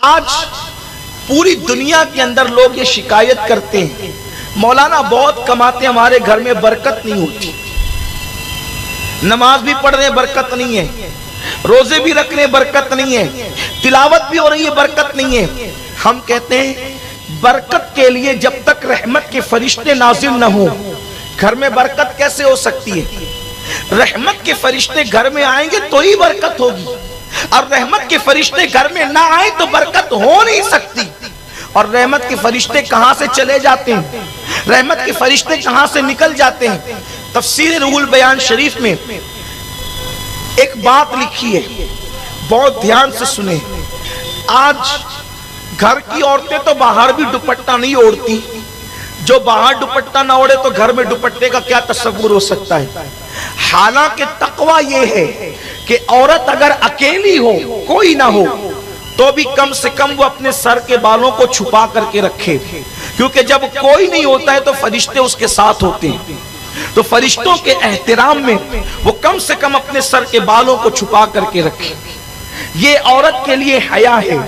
آج پوری دنیا کے اندر لوگ یہ شکایت کرتے ہیں، مولانا بہت کماتے، ہمارے گھر میں برکت نہیں ہوتی، نماز بھی پڑھ رہے برکت نہیں ہے، روزے بھی رکھ رہے برکت نہیں ہے، تلاوت بھی ہو رہی ہے برکت نہیں ہے۔ ہم کہتے ہیں برکت کے لیے جب تک رحمت کے فرشتے نازل نہ ہوں گھر میں برکت کیسے ہو سکتی ہے؟ رحمت کے فرشتے گھر میں آئیں گے تو ہی برکت ہوگی، اور رحمت کے فرشتے گھر میں نہ آئیں تو برکت ہو نہیں سکتی۔ اور رحمت کے فرشتے کہاں سے چلے جاتے ہیں، رحمت کے فرشتے کہاں سے نکل جاتے ہیں؟ تفسیر روح البیان شریف میں ایک بات لکھی ہے، بہت دھیان سے سنیں۔ آج گھر کی عورتیں تو باہر بھی دوپٹہ نہیں اوڑھتی، جو باہر دوپٹہ نہ اوڑھے تو گھر میں دوپٹے کا کیا تصور ہو سکتا ہے؟ حالانکہ تقویٰ یہ ہے کہ عورت اگر اکیلی ہو، کوئی نہ ہو، تو بھی کم سے کم وہ اپنے سر کے بالوں کو چھپا کر کے رکھے، کیونکہ جب کوئی نہیں ہوتا ہے تو فرشتے اس کے ساتھ ہوتے ہیں، تو فرشتوں کے احترام میں وہ کم سے کم اپنے سر کے بالوں کو چھپا کر کے رکھے۔ یہ عورت کے لیے حیا ہے،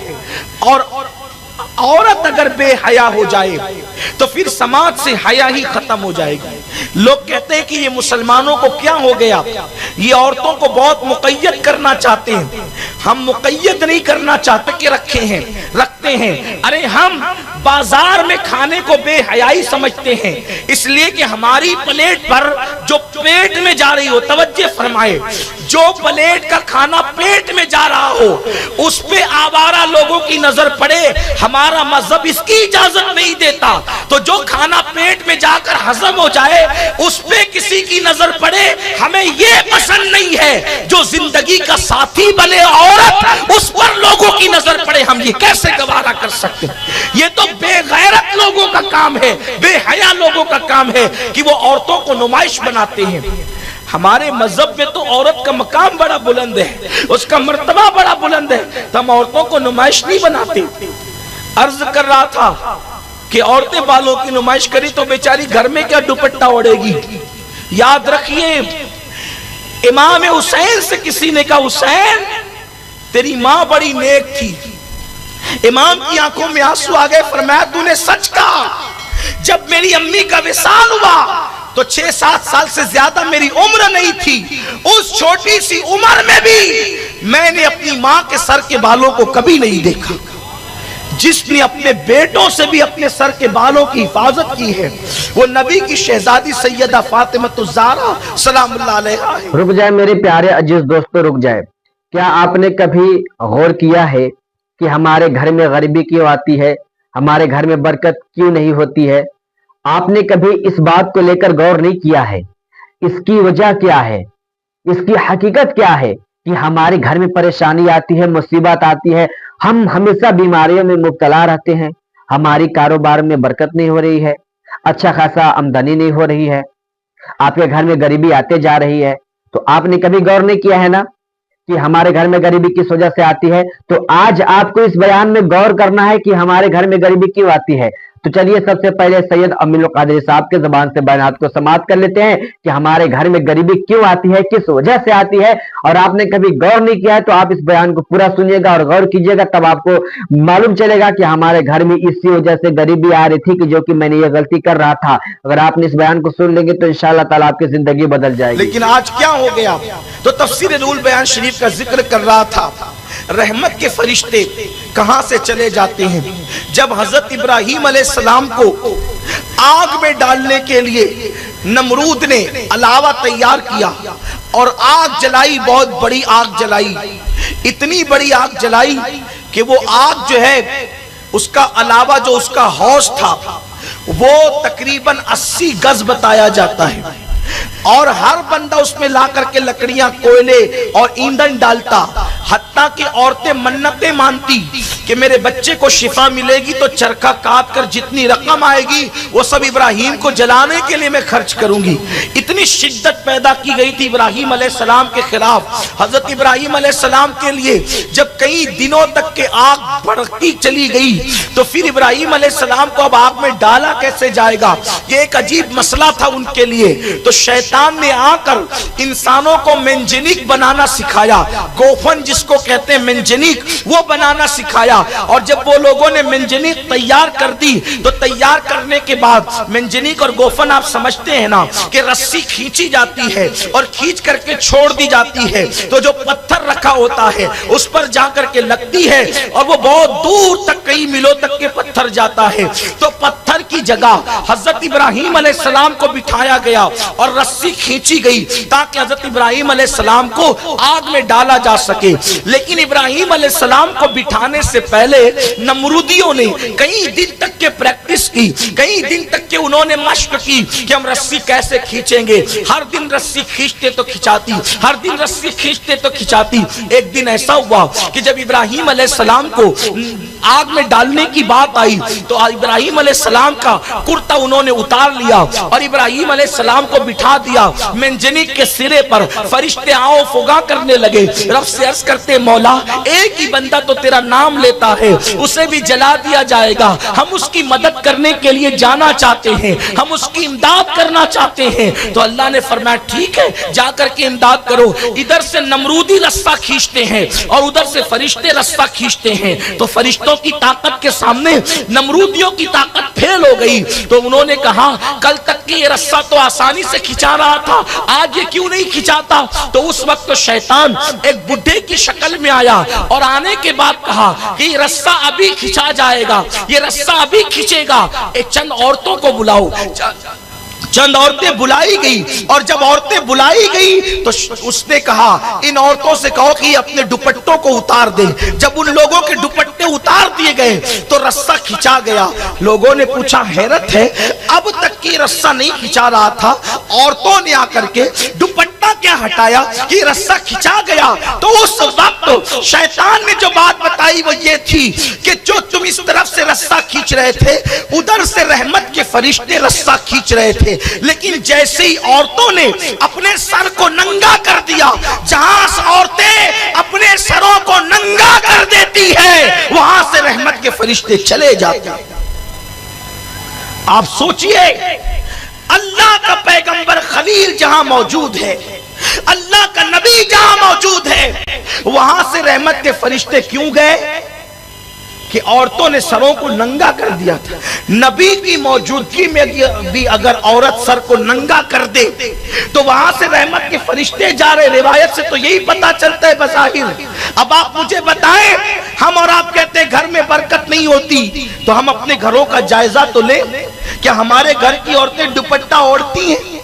اور عورت اگر بے حیا ہو جائے تو پھر سماج سے حیا ہی ختم ہو جائے گی۔ لوگ کہتے ہیں کہ یہ مسلمانوں کو کیا ہو گیا، یہ عورتوں کو بہت مقید کرنا چاہتے ہیں۔ ہم مقید نہیں کرنا چاہتے کہ رکھتے ہیں، ارے ہم بازار میں کھانے کو بے حیائی سمجھتے ہیں، اس لیے کہ ہماری پلیٹ پر جو پیٹ میں جا رہی ہو، توجہ فرمائے، جو پلیٹ کا کھانا پیٹ میں جا رہا ہو اس پہ آوارہ لوگوں کی نظر پڑے، ہمارا مذہب اس کی اجازت نہیں دیتا۔ تو جو کھانا پیٹ میں جا کر ہضم ہو جائے اس پہ کسی کی نظر پڑے، ہمیں یہ پسند نہیں ہے۔ جو زندگی کا ساتھی بنے عورت، اس پر لوگوں کی نظر پڑے، ہم یہ کیسے گوارا کر سکتے ہیں؟ یہ تو بے غیرت لوگوں کا کام ہے، بے حیا لوگوں کا کام ہے کہ وہ عورتوں کو نمائش بناتے ہیں۔ ہمارے مذہب میں تو عورت کا مقام بڑا بلند ہے، اس کا مرتبہ بڑا بلند ہے، تو ہم عورتوں کو نمائش نہیں بناتے۔ عرض کر رہا تھا کہ عورتیں بالوں کی نمائش کری تو بیچاری گھر میں کیا دوپٹہ اوڑھے گی؟ یاد رکھیے، امام حسین سے کسی نے کہا حسین تیری ماں بڑی نیک تھی، امام کی آنکھوں میں آنسو آ گئے، فرمایا تو نے سچ کہا، جب میری امی کا وصال ہوا تو 6-7 سال سے زیادہ میری عمر نہیں تھی، اس چھوٹی سی عمر میں بھی میں نے اپنی ماں کے سر کے بالوں کو کبھی نہیں دیکھا۔ جس نے اپنے بیٹوں سے بھی اپنے سر کے بالوں کی حفاظت کی ہے وہ نبی کی شہزادی سیدہ فاطمہ الزہرا سلام اللہ علیہا ہے۔ رک جائے میرے پیارے عزیز دوستو، رک جائے۔ کیا آپ نے کبھی غور کیا ہے کہ ہمارے گھر میں غریبی کیوں آتی ہے، ہمارے گھر میں برکت کیوں نہیں ہوتی ہے؟ آپ نے کبھی اس بات کو لے کر غور نہیں کیا ہے اس کی وجہ کیا ہے، اس کی حقیقت کیا ہے کہ ہمارے گھر میں پریشانی آتی ہے، مصیبت آتی ہے، ہم ہمیشہ بیماریوں میں مبتلا رہتے ہیں، ہماری کاروبار میں برکت نہیں ہو رہی ہے، اچھا خاصا آمدنی نہیں ہو رہی ہے، آپ کے گھر میں غریبی آتے جا رہی ہے۔ تو آپ نے کبھی غور نہیں کیا ہے نا کہ ہمارے گھر میں غریبی کس وجہ سے آتی ہے؟ تو آج آپ کو اس بیان میں غور کرنا ہے کہ ہمارے گھر میں غریبی کیوں آتی ہے۔ تو چلیے سب سے پہلے سید امین القادری صاحب کے زبان سے بیانات کو سماعت کر لیتے ہیں کہ ہمارے گھر میں غریبی کیوں آتی ہے، کس وجہ سے آتی ہے۔ اور آپ نے کبھی غور نہیں کیا ہے تو آپ اس بیان کو پورا سنیے گا اور غور کیجیے گا، تب آپ کو معلوم چلے گا کہ ہمارے گھر میں اسی وجہ سے غریبی آ رہی تھی کہ جو کہ میں نے یہ غلطی کر رہا تھا۔ اگر آپ نے اس بیان کو سن لیں گے تو انشاءاللہ تعالیٰ آپ کی زندگی بدل جائے گی۔ لیکن آج کیا ہو گیا؟ تو تفسیر روح البیان شریف کا ذکر کر رہا تھا، رحمت کے فرشتے کہاں سے چلے جاتے ہیں؟ جب حضرت ابراہیم علیہ السلام کو آگ میں ڈالنے کے لیے نمرود نے علاوہ تیار کیا اور آگ جلائی، بہت بڑی آگ جلائی، اتنی بڑی آگ جلائی کہ وہ آگ جو ہے اس کا علاوہ جو اس کا حوض تھا وہ تقریباً 80 گز بتایا جاتا ہے، اور ہر بندہ اس میں لا کر کے لکڑیاں، کوئلے اور ایندھن ڈالتا، حتیٰ کہ عورتیں منتیں مانتی کہ میرے بچے کو شفا ملے گی تو چرخہ کاٹ کر جتنی رقم آئے گی وہ سب ابراہیم کو جلانے کے لیے میں خرچ کروں گی۔ اتنی شدت پیدا کی گئی تھی ابراہیم علیہ السلام کے خلاف۔ حضرت ابراہیم علیہ السلام کے لیے جب کئی دنوں تک کے آگ بڑھتی چلی گئی تو پھر ابراہیم علیہ السلام کو اب آگ میں ڈالا کیسے جائے گا، یہ ایک عجیب مسئلہ تھا ان کے لیے۔ تو شیطان نے آ کر انسانوں کو منجنیق بنانا سکھایا، گوفن جس کو کہتے ہیں منجنیق، وہ بنانا سکھایا۔ बिठाया, और जब वो लोगों ने मंजनीक तैयार कर दी तो तैयार करने के बाद मंजनीक और गोफन आप समझते हैं ना कि रस्सी खींची जाती है और खींच करके छोड़ दी जाती है, तो जो पत्थर रखा होता है उस पर जाकर के लगती है और वो बहुत दूर तक, कई मीलों तक के पत्थर जाता है। तो पत्थर की जगह हजरत इब्राहीम अलैहिस्सलाम को बिठाया गया और रस्सी खींची गई ताकि हजरत इब्राहीम अलैहिस्सलाम को आग में डाला जा सके। लेकिन इब्राहीम अलैहिस्सलाम को बिठाने से पहले नमरूदियों ने कई दिन तक के प्रैक्टिस की, कई दिन तक के उन्होंने मशक की कि हम रस्सी कैसे खींचेंगे। हर दिन रस्सी खींचते तो खिंचाती, हर दिन रस्सी खींचते तो खिंचाती। एक दिन ऐसा हुआ कि जब इब्राहीम अलैहिस्सलाम को आग में डालने की बात आई तो इब्राहीम अलैहिस्सलाम का कुर्ता उन्होंने उतार लिया और इब्राहीम अलैहिस्सलाम को बिठा दिया मंजनीक के सिरे पर। फरिश्ते आओ फुगा करने लगे, रब से अर्ज करते मौला एक ही बंदा तो तेरा नाम लेता है, उसे भी जला दिया जाएगा, हम उसकी मदद करने के लिए जाना चाहते हैं, हम उसकी इमदाद करना चाहते हैं। तो अल्लाह ने फरमाया ठीक है जाकर के इमदाद करो। इधर से नमरूदी रस्सा खींचते हैं और उधर से फरिश्ते रस्सा खींचते हैं। तो फरिश्तों की ताकत के सामने नमरूदियों की ताकत फेल हो गई। तो उन्होंने कहा कल तक कि ये रस्सा तो आसानी से खिंचा रहा था, आज ये क्यों नहीं खिंचाता। तो उस वक्त तो शैतान एक बुढ़े की शक्ल में आया और आने के बाद कहा कि ये रस्सा अभी खिंचा जाएगा, ये रस्सा अभी खिंचेगा। एक चंद औरतों को बुलाओ। चंद औरतें बुलाई गई और जब औरतें बुलाई गई तो उसने कहा इन औरतों से कहो कि अपने दुपट्टों को उतार दे। जब उन लोगों के दुपट्टे उतार दिए गए तो रस्सा खिंचा गया। लोगों ने पूछा हैरत है अब तक की रस्सा नहीं खिंचा रहा था, औरतों ने आकर के दुपट्टा क्या हटाया कि रस्सा खिंचा गया। तो उस वक्त शैतान ने जो बात बताई वो ये थी कि जो तुम इस तरफ से रस्सा खींच रहे थे उधर से रहमत के फरिश्ते रस्सा खींच रहे थे, लेकिन जैसे ही औरतों ने अपने सर को नंगा कर दिया, जहां औरतें अपने सरों को नंगा कर देती है वहां से रहमत के फरिश्ते चले जाते हैं। आप सोचिए अल्लाह का पैगंबर खलील जहां मौजूद है, अल्लाह का नबी जहां मौजूद है, वहां से रहमत के फरिश्ते क्यों गए कि औरतों ने सरों को नंगा कर दिया था। नबी की मौजूदगी में भी अगर औरत सर को नंगा कर दे तो वहां से रहमत के फरिश्ते जा रहे। रिवायत से तो यही पता चलता है बज़ाहिर। अब आप मुझे बताएं, हम और आप कहते हैं घर में बरकत नहीं होती, तो हम अपने घरों का जायजा तो लें। क्या हमारे घर की औरतें दुपट्टा ओढ़ती हैं?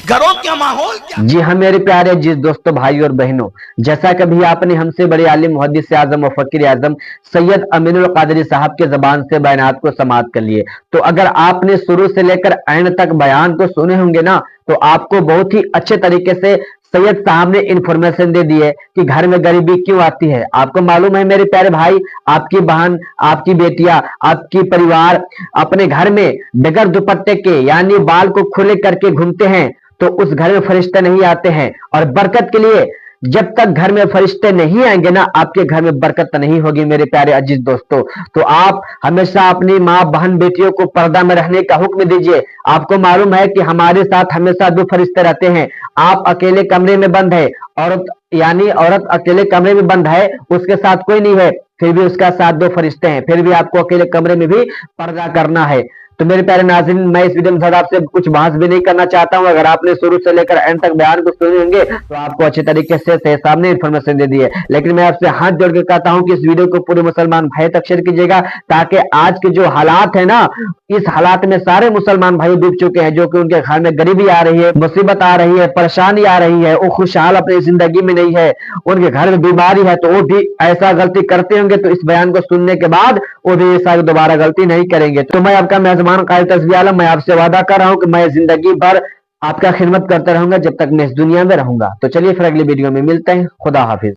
घरों का माहौल क्या? जी हाँ मेरे प्यारे जिस दोस्तों भाई और बहनों, जैसा कभी आपने हमसे बड़े आलिम मुहद्दिस आजम और फकीर आजम सैयद अमीनुल कादरी साहब के जबान से बयानात को समाअत कर लिए, तो अगर आपने शुरू से लेकर एंड तक बयान को सुने होंगे ना तो आपको बहुत ही अच्छे तरीके से सैयद साहब ने इंफॉर्मेशन दे दी है कि घर में गरीबी क्यों आती है। आपको मालूम है मेरे प्यारे भाई, आपकी बहन, आपकी बेटियां, आपकी परिवार अपने घर में बगैर दुपट्टे के यानी बाल को खुले करके घूमते हैं तो उस घर में फरिश्ते नहीं आते हैं। और बरकत के लिए जब तक घर में फरिश्ते नहीं आएंगे ना आपके घर में बरकत नहीं होगी मेरे प्यारे अजीज दोस्तों। तो आप हमेशा अपनी माँ बहन बेटियों को पर्दा में रहने का हुक्म दीजिए। आपको मालूम है कि हमारे साथ हमेशा दो फरिश्ते रहते हैं। आप अकेले कमरे में बंद है, औरत अकेले कमरे में बंद है, उसके साथ कोई नहीं है, फिर भी उसका साथ दो फरिश्ते हैं, फिर भी आपको अकेले कमरे में भी पर्दा करना है। तो मेरे प्यारे नाज़रीन, मैं इस वीडियो में आपसे कुछ बहस भी नहीं करना चाहता हूं। अगर आपने शुरू से लेकर एंड तक बयान को सुने होंगे तो आपको अच्छे तरीके से सामने इन्फॉर्मेशन दे दी है, लेकिन मैं आपसे हाथ जोड़ के कहता हूं कि इस वीडियो को पूरे मुसलमान भाई तक शेयर कीजिएगा ताकि आज के जो हालात है ना, इस हालात में सारे मुसलमान भाई डूब चुके हैं, जो कि उनके घर में गरीबी आ रही है, मुसीबत आ रही है, परेशानी आ रही है, वो खुशहाल अपनी जिंदगी में नहीं है, उनके घर में बीमारी है, तो वो भी ऐसा गलती करते होंगे। तो इस बयान को सुनने के बाद वो भी ऐसा दोबारा गलती नहीं करेंगे। तो मैं आपका मेजबान कायद तस्बीह आलम, मैं आपसे वादा कर रहा हूं कि मैं जिंदगी भर आपका खिदमत करता रहूंगा जब तक मैं इस दुनिया में रहूंगा। तो चलिए फिर अगली वीडियो में मिलते हैं। खुदा हाफिज।